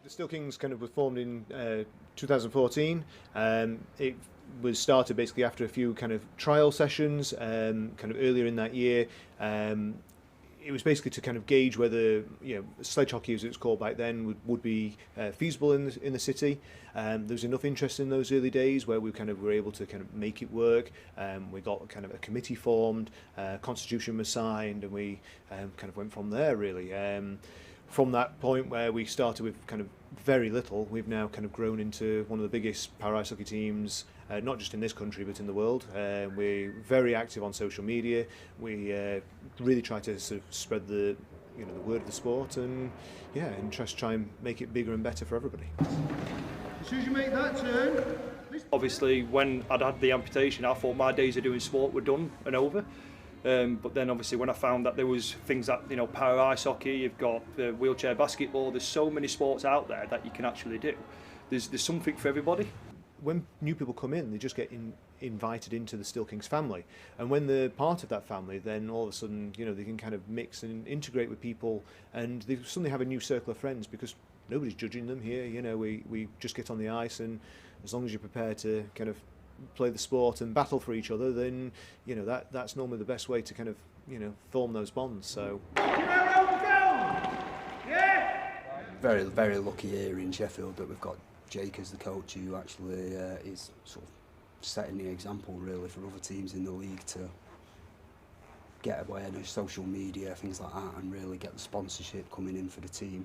The Steel Kings kind of was formed in 2014. It was started basically after a few kind of trial sessions, kind of earlier in that year. It was basically to kind of gauge whether sledge hockey, as it was called back then, would be feasible in the city. There was enough interest in those early days where we kind of were able to kind of make it work. We got kind of a committee formed, constitution was signed, and we kind of went from there really. From that point where we started with kind of very little, we've now kind of grown into one of the biggest para ice hockey teams, not just in this country but in the world. We're very active on social media. We really try to sort of spread the word of the sport, and just try and make it bigger and better for everybody. As soon as you make that turn. Obviously, when I'd had the amputation, I thought my days of doing sport were done and over. But then obviously when I found that there was things that, para ice hockey, you've got wheelchair basketball, there's so many sports out there that you can actually do. There's something for everybody. When new people come in, they just get invited into the Steel Kings family, and when they're part of that family, then all of a sudden they can kind of mix and integrate with people, and they suddenly have a new circle of friends because nobody's judging them here. We just get on the ice, and as long as you're prepared to kind of play the sport and battle for each other, then that's normally the best way to kind of form those bonds. So very, very lucky here in Sheffield that we've got Jake as the coach, who actually is sort of setting the example really for other teams in the league to get awareness, social media, things like that, and really get the sponsorship coming in for the team.